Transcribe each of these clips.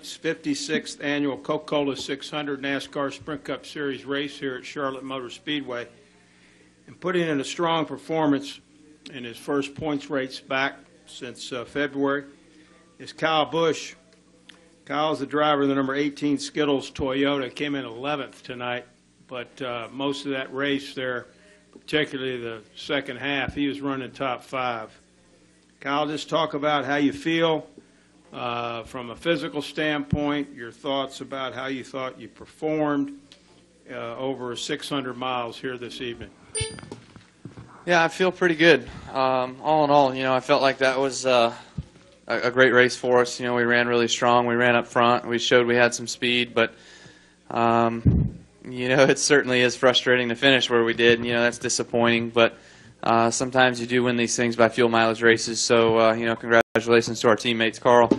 tonight's 56th annual Coca-Cola 600 NASCAR Sprint Cup Series race here at Charlotte Motor Speedway, and putting in a strong performance in his first points race back since February is Kyle Busch. Kyle's the driver of the number 18 Skittles Toyota. Came in 11th tonight, but most of that race there, particularly the second half, he was running top 5. Kyle, just talk about how you feel from a physical standpoint, your thoughts about how you thought you performed over 600 miles here this evening. Yeah, I feel pretty good. All in all, I felt like that was a great race for us. We ran really strong. We ran up front. We showed we had some speed, but it certainly is frustrating to finish where we did. That's disappointing, but sometimes you do win these things by fuel mileage races. So, congratulations to our teammates, Carl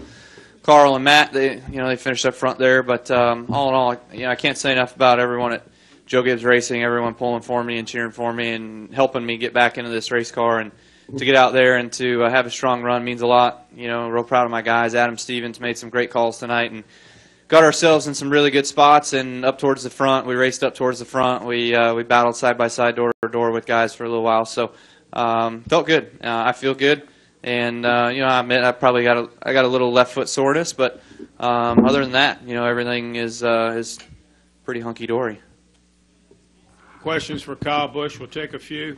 and Matt. They finished up front there. But all in all, I can't say enough about everyone at Joe Gibbs Racing, everyone pulling for me and cheering for me and helping me get back into this race car. And to get out there and to have a strong run means a lot. Real proud of my guys. Adam Stevens made some great calls tonight and got ourselves in some really good spots and up towards the front. We raced up towards the front. We battled side by side, door to door with guys for a little while. So felt good. I feel good. And I admit I probably got a little left foot soreness, but other than that, everything is pretty hunky dory. Questions for Kyle Busch? We'll take a few.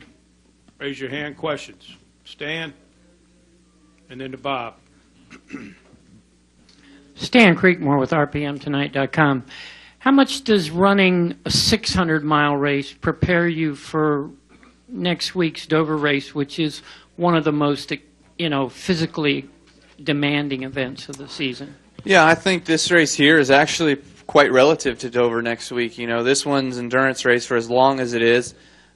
Raise your hand. Questions. Stan, and then to Bob. Stan Creekmore with RPMTonight.com. How much does running a 600-mile race prepare you for next week's Dover race, which is one of the most, physically demanding events of the season? Yeah, I think this race here is actually quite relative to Dover next week. This one's endurance race for as long as it is.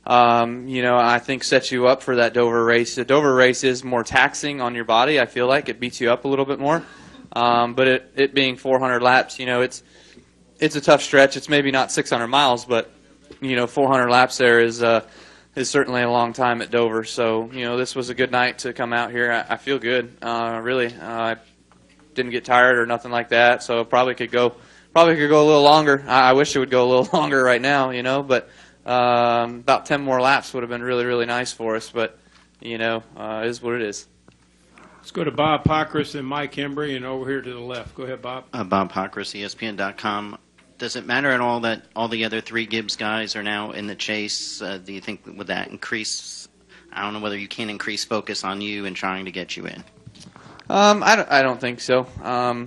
I think sets you up for that Dover race. The Dover race is more taxing on your body. I feel like it beats you up a little bit more. But it being 400 laps, it's a tough stretch. It's maybe not 600 miles, but 400 laps there is certainly a long time at Dover. So this was a good night to come out here. I feel good. Really, I didn't get tired or nothing like that. So probably could go a little longer. I wish it would go a little longer right now, but about 10 more laps would have been really, really nice for us. But it is what it is. Let's go to Bob Pockris and Mike Embry, and over here to the left. Go ahead, Bob. Bob Pockris, ESPN.com. Does it matter at all that all the other 3 Gibbs guys are now in the chase? Do you think would that increase? I don't know whether you can increase focus on you and trying to get you in. I don't think so. I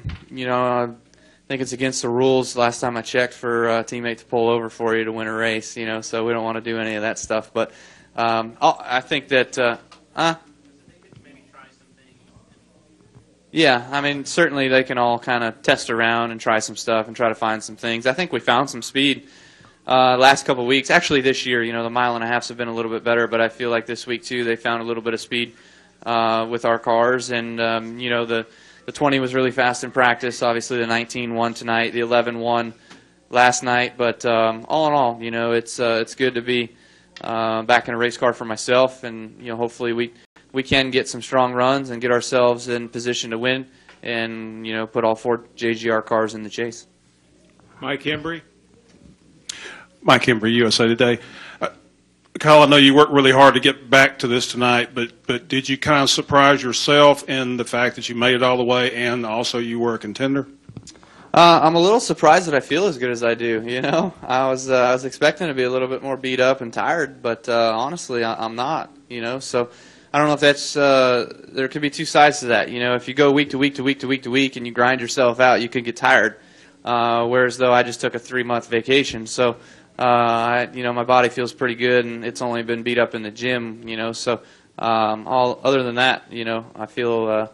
think it's against the rules. Last time I checked for a teammate to pull over for you to win a race. So we don't want to do any of that stuff. But I think that. Yeah, certainly they can all kind of test around and try some stuff and try to find some things. I think we found some speed last couple of weeks. Actually, this year, the mile and a halves have been a little bit better, but I feel like this week, too, they found a little bit of speed with our cars. And, the 20 was really fast in practice. Obviously, the 19 won tonight. The 11 won last night. But all in all, it's good to be back in a race car for myself. And, hopefully we can get some strong runs and get ourselves in position to win and, put all 4 JGR cars in the chase. Mike Embry. Mike Embry, USA Today. Kyle, I know you worked really hard to get back to this tonight, but did you kind of surprise yourself in the fact that you made it all the way and also you were a contender? I'm a little surprised that I feel as good as I do, I was expecting to be a little bit more beat up and tired, but honestly, I'm not, so I don't know if that's there could be 2 sides to that. If you go week to week to week to week to week and you grind yourself out, you could get tired. Whereas though I just took a 3-month vacation, so my body feels pretty good, and it's only been beat up in the gym. So all other than that, I feel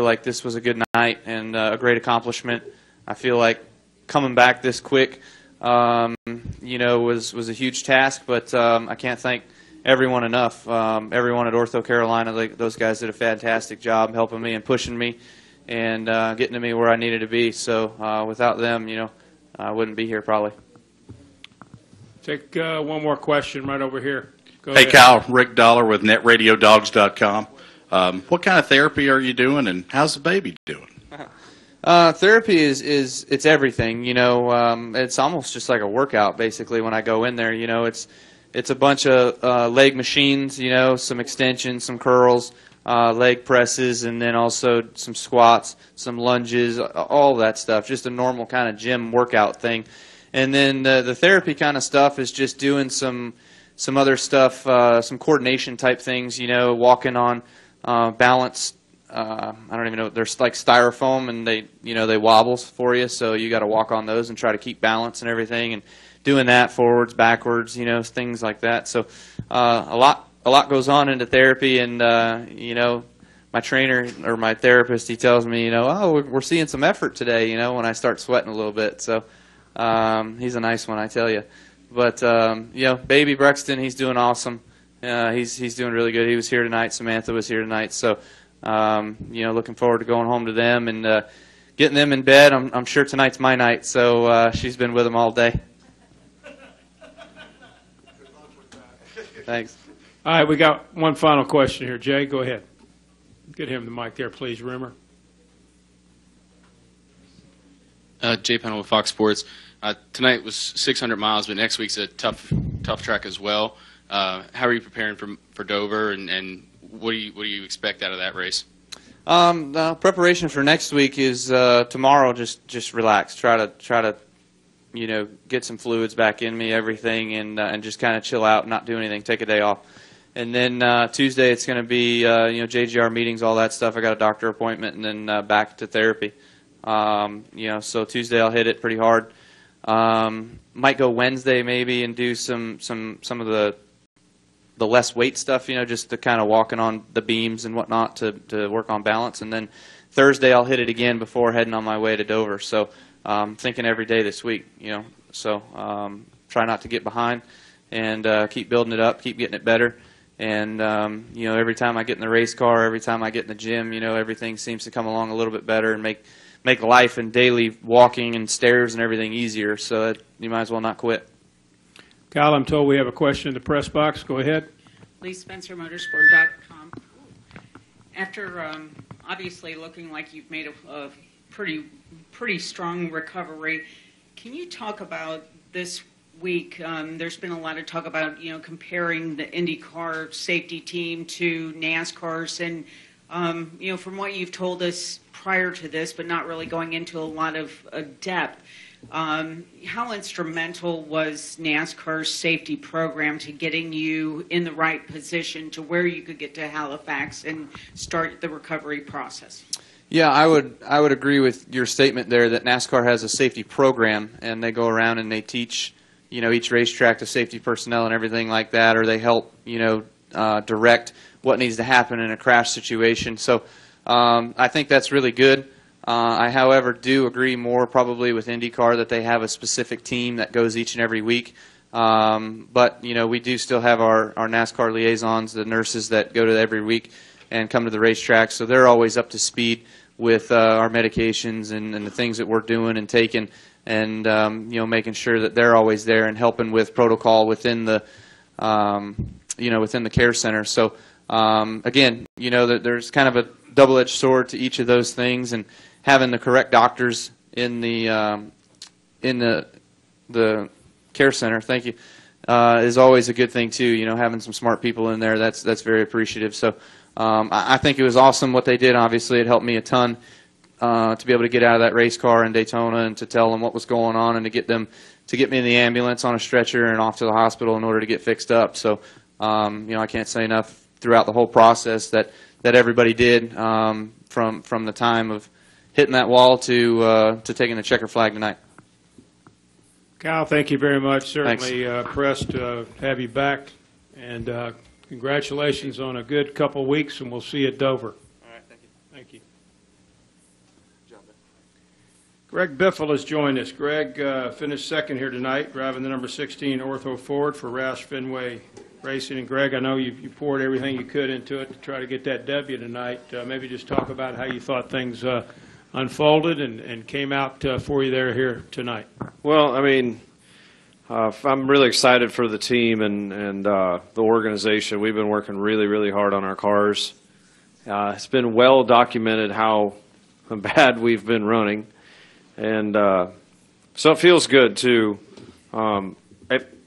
like this was a good night and a great accomplishment. I feel like coming back this quick, was a huge task, but I can't thank everyone enough. Everyone at Ortho Carolina, those guys did a fantastic job helping me and pushing me and getting to me where I needed to be. So without them, I wouldn't be here probably. Take one more question right over here. Go Hey, ahead. Kyle, Rick Dollar with NetRadioDogs.com. What kind of therapy are you doing, and how's the baby doing? Therapy is it's everything. It's almost just like a workout basically when I go in there. It's a bunch of leg machines. Some extensions, some curls, leg presses, and then also some squats, some lunges, all that stuff. Just a normal kind of gym workout thing. And then the therapy kind of stuff is just doing some other stuff, some coordination type things. Walking on balance. I don't even know. There's like styrofoam, and they wobbles for you, so you got to walk on those and try to keep balance and everything, and doing that forwards, backwards, things like that. So a lot goes on into therapy, and my trainer or my therapist, he tells me, oh, we're seeing some effort today, when I start sweating a little bit. So he's a nice one, I tell you. But baby Brexton, he's doing awesome. He's doing really good. He was here tonight. Samantha was here tonight. So. Looking forward to going home to them and getting them in bed. I'm sure tonight's my night, so she's been with them all day. Thanks. All right, we got one final question here. Jay, go ahead. Get him the mic there, please, Rimmer. Jay Pennell with Fox Sports. Tonight was 600 miles, but next week's a tough track as well. How are you preparing for Dover, and what do you expect out of that race? The preparation for next week is tomorrow. Just relax. Try to get some fluids back in me, everything, and just kind of chill out, not do anything, take a day off. And then Tuesday it's going to be JGR meetings, all that stuff. I got a doctor appointment, and then back to therapy. So Tuesday I'll hit it pretty hard. Might go Wednesday maybe and do some of the less weight stuff, just to kind of walking on the beams and whatnot to work on balance. And then Thursday I'll hit it again before heading on my way to Dover. So thinking every day this week, So try not to get behind and keep building it up, keep getting it better. And, every time I get in the race car, every time I get in the gym, everything seems to come along a little bit better and make life and daily walking and stairs and everything easier. So you might as well not quit. Kyle, I'm told we have a question in the press box. Go ahead. Lee Spencer, motorsport.com. After obviously looking like you've made a pretty strong recovery, can you talk about this week? There's been a lot of talk about comparing the IndyCar safety team to NASCAR's, and from what you've told us prior to this, but not really going into a lot of depth. How instrumental was NASCAR's safety program to getting you in the right position to where you could get to Halifax and start the recovery process? Yeah, I would agree with your statement there that NASCAR has a safety program, and they go around and they teach each racetrack to safety personnel and everything like that, or they help direct what needs to happen in a crash situation. So I think that's really good. I, however, do agree more probably with IndyCar that they have a specific team that goes each and every week. But, we do still have our NASCAR liaisons, the nurses that go to every week and come to the racetrack. So they're always up to speed with our medications and the things that we're doing and taking, and, making sure that they're always there and helping with protocol within the, within the care center. So, again, there's kind of a double-edged sword to each of those things, and having the correct doctors in the care center, thank you, is always a good thing too. Having some smart people in there, that's very appreciative. So I think it was awesome what they did. Obviously, it helped me a ton to be able to get out of that race car in Daytona and to tell them what was going on and to get me in the ambulance on a stretcher and off to the hospital in order to get fixed up. So I can't say enough throughout the whole process that everybody did from the time of hitting that wall to taking the checker flag tonight. Kyle, thank you very much. Certainly impressed to have you back, and congratulations on a good couple weeks, and we'll see you at Dover. All right, thank you. Thank you. Greg Biffle has joined us. Greg finished second here tonight, driving the number 16 Ortho Ford for Roush Fenway Racing. And Greg, I know you poured everything you could into it to try to get that W tonight. Maybe just talk about how you thought things unfolded and came out for you here tonight. Well, I mean, I'm really excited for the team and the organization. We've been working really, really hard on our cars. It's been well documented how bad we've been running. And so it feels good, too.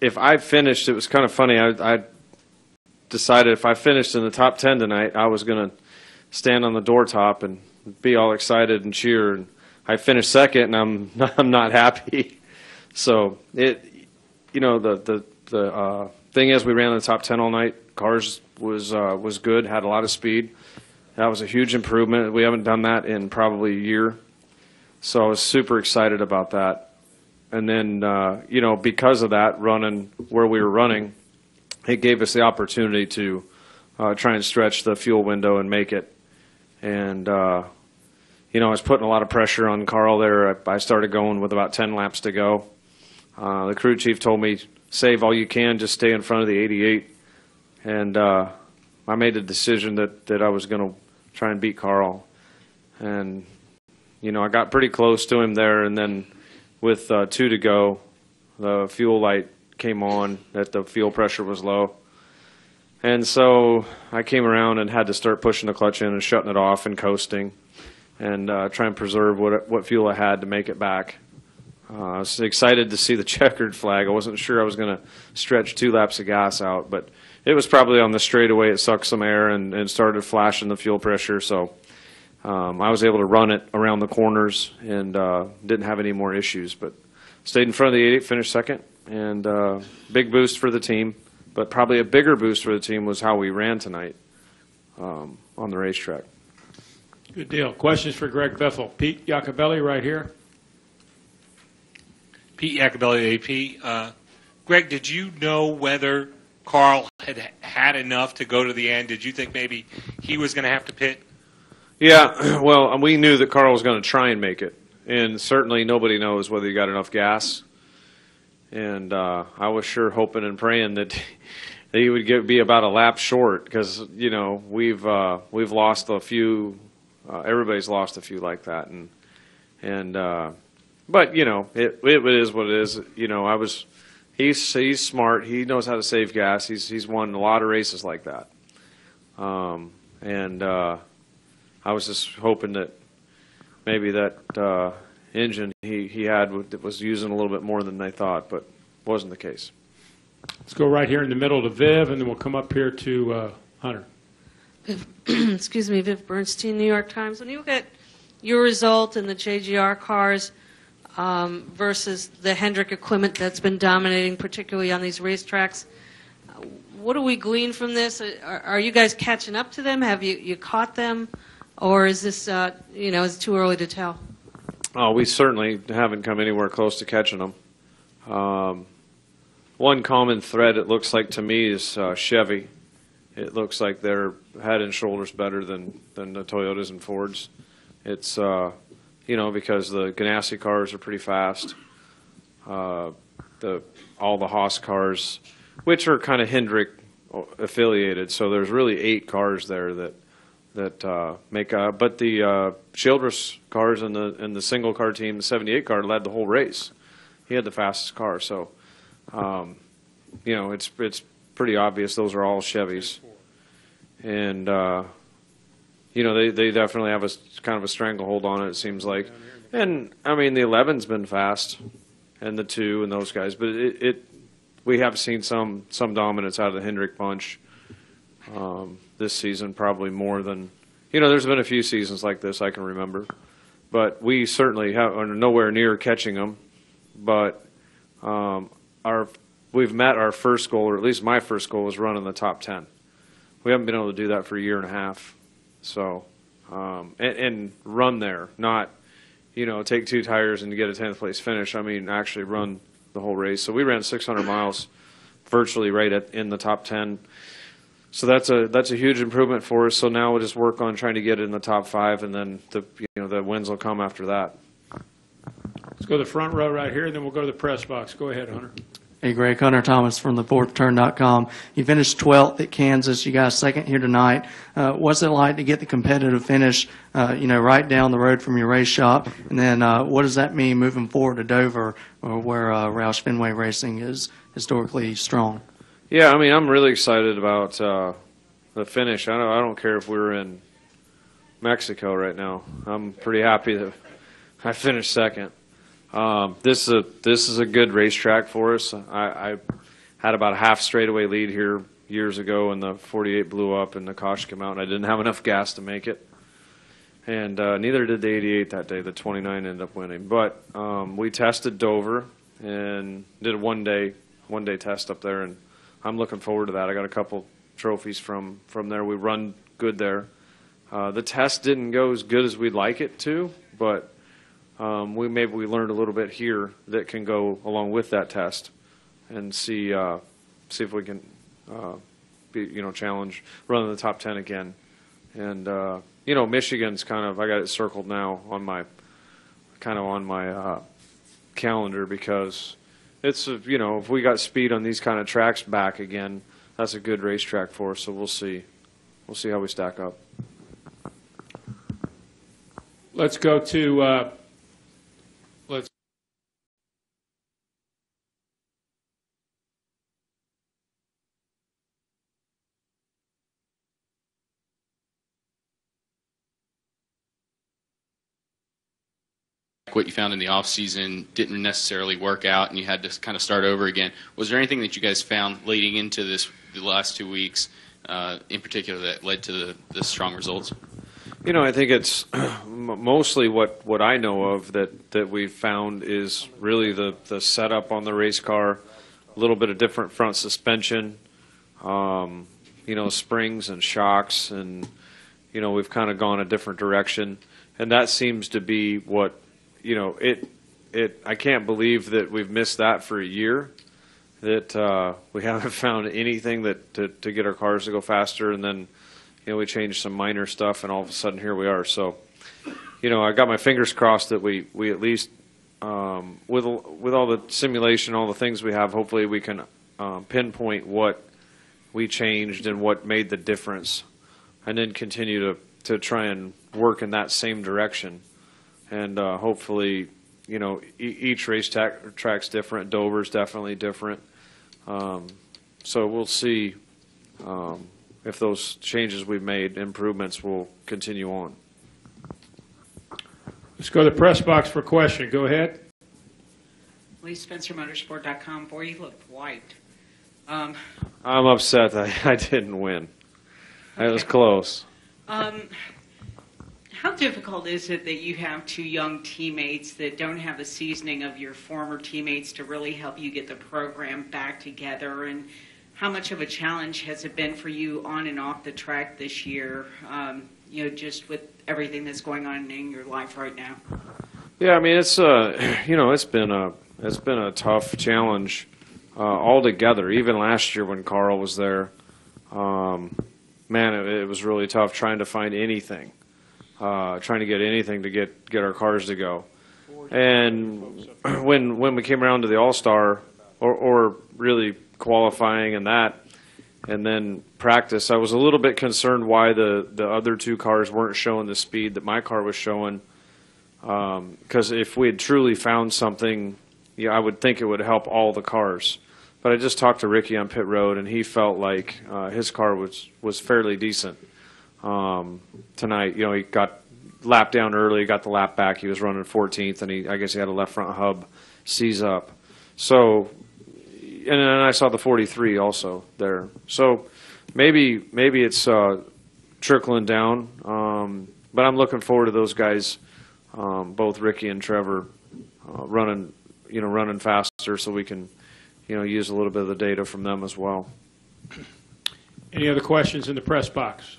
If I finished, it was kind of funny. I decided if I finished in the top 10 tonight, I was going to stand on the door top and be all excited and cheer. And I finished second, and I'm not happy. So the thing is, we ran in the top 10 all night. Cars was good, had a lot of speed. That was a huge improvement. We haven't done that in probably a year. So I was super excited about that. And then, because of that, running where we were running, it gave us the opportunity to try and stretch the fuel window and make it. And, I was putting a lot of pressure on Carl there. I started going with about 10 laps to go. The crew chief told me, save all you can, just stay in front of the 88. And I made the decision that I was going to try and beat Carl. And, I got pretty close to him there, and then with 2 to go, the fuel light came on, that the fuel pressure was low. And so I came around and had to start pushing the clutch in and shutting it off and coasting and try and preserve what fuel I had to make it back. I was excited to see the checkered flag. I wasn't sure I was going to stretch 2 laps of gas out, but it was probably on the straightaway. It sucked some air and started flashing the fuel pressure. So I was able to run it around the corners and didn't have any more issues. But stayed in front of the 88, finished second, and big boost for the team. But probably a bigger boost for the team was how we ran tonight on the racetrack. Good deal. Questions for Greg Biffle. Pete Iacobelli right here. Pete Iacobelli, AP. Greg, did you know whether Carl had enough to go to the end? Did you think maybe he was going to have to pit? Yeah, well, we knew that Carl was going to try and make it, and certainly nobody knows whether he got enough gas. And I was sure hoping and praying that he would be about a lap short because we've lost a few. Everybody's lost a few like that, but it is what it is. He's smart. He knows how to save gas. He's won a lot of races like that, I was just hoping that maybe that engine he had was using a little bit more than they thought, but wasn't the case. Let's go right here in the middle to Viv, and then we'll come up here to Hunter. Excuse me, Viv Bernstein, New York Times. When you look at your result in the JGR cars versus the Hendrick equipment that's been dominating, particularly on these racetracks, what do we glean from this? Are you guys catching up to them? Have you caught them? Or is this, is it too early to tell? Oh, we certainly haven't come anywhere close to catching them. One common thread, it looks like to me, is Chevy. It looks like they're head and shoulders better than the Toyotas and Fords. It's, because the Ganassi cars are pretty fast. All the Haas cars, which are kind of Hendrick affiliated, so there's really 8 cars there that make up. But the Childress cars and the single car team, the 78 car, led the whole race. He had the fastest car, so it's pretty obvious those are all Chevys, and they definitely have a kind of a stranglehold on it. It seems like, and I mean the 11's been fast, and the 2 and those guys, but we have seen some dominance out of the Hendrick bunch. This season, probably more than, there's been a few seasons like this I can remember, but we certainly are nowhere near catching them. But we've met our first goal, or at least my first goal, was running the top 10. We haven't been able to do that for a year and a half. So, and run there, not, take 2 tires and get a 10th place finish. I mean, actually run the whole race. So we ran 600 miles virtually right in the top 10. So that's a huge improvement for us. So now we'll just work on trying to get it in the top 5, and then the wins will come after that. Let's go to the front row right here, and then we'll go to the press box. Go ahead, Hunter. Hey, Greg, Hunter Thomas from thefourthturn.com. You finished 12th at Kansas. You got a second here tonight. What's it like to get the competitive finish, right down the road from your race shop? And then what does that mean moving forward to Dover, where Roush Fenway Racing is historically strong? Yeah, I'm really excited about the finish. I don't care if we're in Mexico right now. I'm pretty happy that I finished second. This is a good racetrack for us. I had about a half straightaway lead here years ago, and the 48 blew up, and the caution came out, and I didn't have enough gas to make it. And neither did the 88 that day. The 29 ended up winning. But we tested Dover and did a one-day test up there, and I'm looking forward to that. I got a couple trophies from there. We run good there. The test didn't go as good as we'd like it to, but maybe we learned a little bit here that can go along with that test, and see if we can challenge running the top 10 again. And Michigan's I got it circled now on my calendar, because it's if we got speed on these kind of tracks back again, that's a good racetrack for us. So we'll see how we stack up. Let's go to what you found in the off season didn't necessarily work out, and you had to kind of start over again. Was there anything that you guys found leading into the last 2 weeks, in particular, that led to the strong results? I think it's mostly what I know of that we've found is really the setup on the race car, a little bit of different front suspension, springs and shocks, and we've kind of gone a different direction, and that seems to be what. I can't believe that we've missed that for a year, that we haven't found anything to get our cars to go faster, and then, we changed some minor stuff, and all of a sudden here we are. So, I got my fingers crossed that we at least, with all the simulation, all the things we have, hopefully we can pinpoint what we changed and what made the difference, and then continue to try and work in that same direction. And hopefully, each race track's different. Dover's definitely different. So we'll see if those changes we've made, improvements, will continue on. let's go to the press box for a question. Go ahead. Lee Spencer, Motorsport.com. Boy, you look white. I'm upset that I didn't win. Okay. It was close. How difficult is it that you have two young teammates that don't have the seasoning of your former teammates to really help you get the program back together? And how much of a challenge has it been for you on and off the track this year, just with everything that's going on in your life right now? Yeah, I mean, it's been a tough challenge altogether. Even last year when Carl was there, it was really tough trying to find anything. Trying to get anything to get our cars to go. And when we came around to the All-Star, or really qualifying and then practice, I was a little bit concerned why the other two cars weren't showing the speed that my car was showing. Because if we had truly found something, I would think it would help all the cars. But I just talked to Ricky on pit road, and he felt like his car was fairly decent. Tonight, he got lapped down early, got the lap back. He was running 14th, and I guess he had a left front hub seize up. So, and then I saw the 43 also there. So maybe it's trickling down. But I'm looking forward to those guys, both Ricky and Trevor, running faster, so we can, use a little bit of the data from them as well. Any other questions in the press box?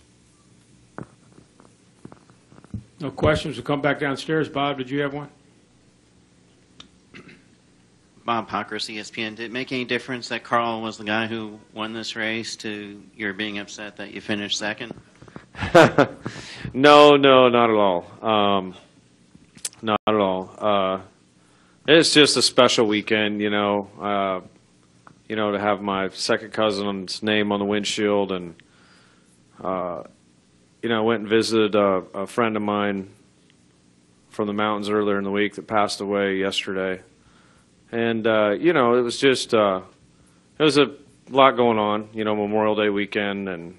No questions. We'll come back downstairs. Bob, did you have one? Bob Pockers, ESPN. Did it make any difference that Carl was the guy who won this race to your being upset that you finished second? No, not at all. Not at all. It's just a special weekend, to have my second cousin's name on the windshield, and I went and visited a friend of mine from the mountains earlier in the week that passed away yesterday. And, it was just, there was a lot going on, Memorial Day weekend, and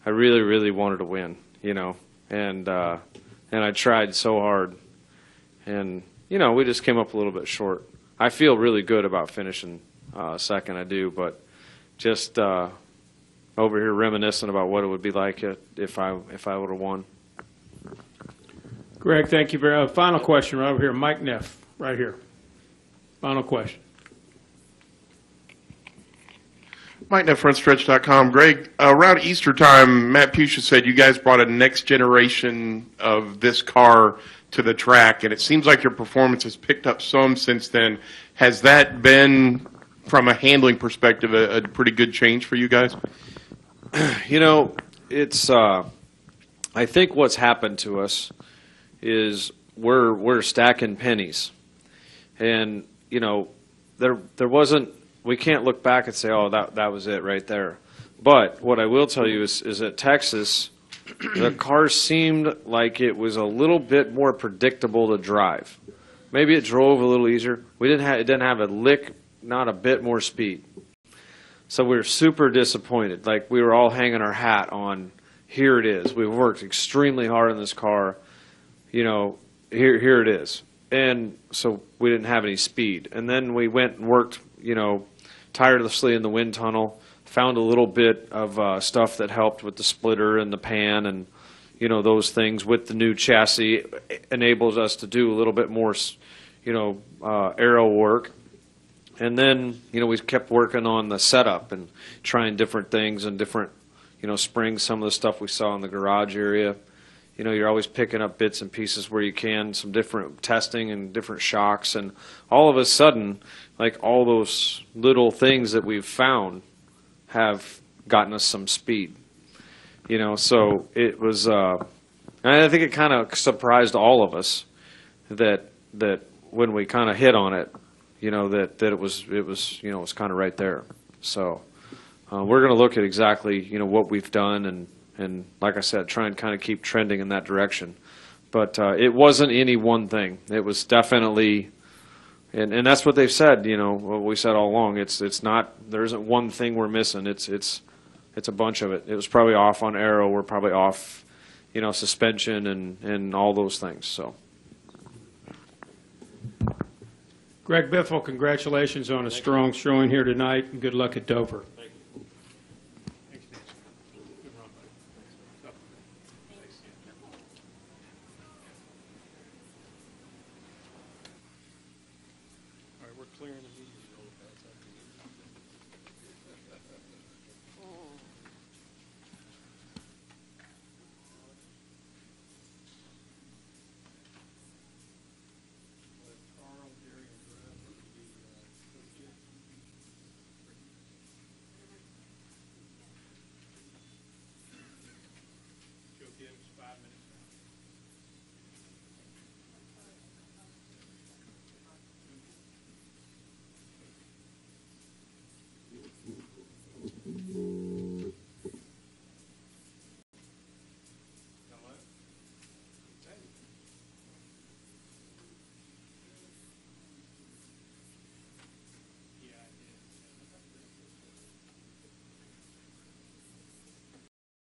I really, really wanted to win, and I tried so hard, and we just came up a little bit short. I feel really good about finishing second, I do, but just over here reminiscing about what it would be like if I would have won. Greg, thank you very much. Final question right over here. Mike Neff, right here. Final question. Mike Neff, frontstretch.com. Greg, around Easter time, Matt Pusha said you guys brought a next generation of this car to the track, and it seems like your performance has picked up some since then. Has that been, from a handling perspective, a pretty good change for you guys? It's I think what's happened to us is we're stacking pennies, and there wasn't. We can't look back and say, oh, that was it right there. But what I will tell you is at Texas, the car seemed like it was a little bit more predictable to drive. Maybe it drove a little easier. It didn't have a lick, not a bit more speed. So we were super disappointed. Like, we were all hanging our hat on, here it is. We worked extremely hard on this car. Here it is. And so we didn't have any speed. And then we went and worked, tirelessly in the wind tunnel, found a little bit of stuff that helped with the splitter and the pan and, those things with the new chassis enables us to do a little bit more, aero work. And then, we kept working on the setup and trying different things and different, springs, some of the stuff we saw in the garage area. You're always picking up bits and pieces where you can, some different testing and different shocks. And all of a sudden, like, all those little things that we've found have gotten us some speed. So it was, I think it kind of surprised all of us that when we kind of hit on it, that it was kind of right there. So we're going to look at exactly, what we've done and like I said, try and kind of keep trending in that direction. But it wasn't any one thing. It was definitely, and that's what they've said, what we said all along. It's not, there isn't one thing we're missing. It's a bunch of it. It was probably off on aero. We're probably off, suspension and all those things. So. Greg Biffle, congratulations on a strong showing here tonight, and good luck at Dover. Gives 5 minutes.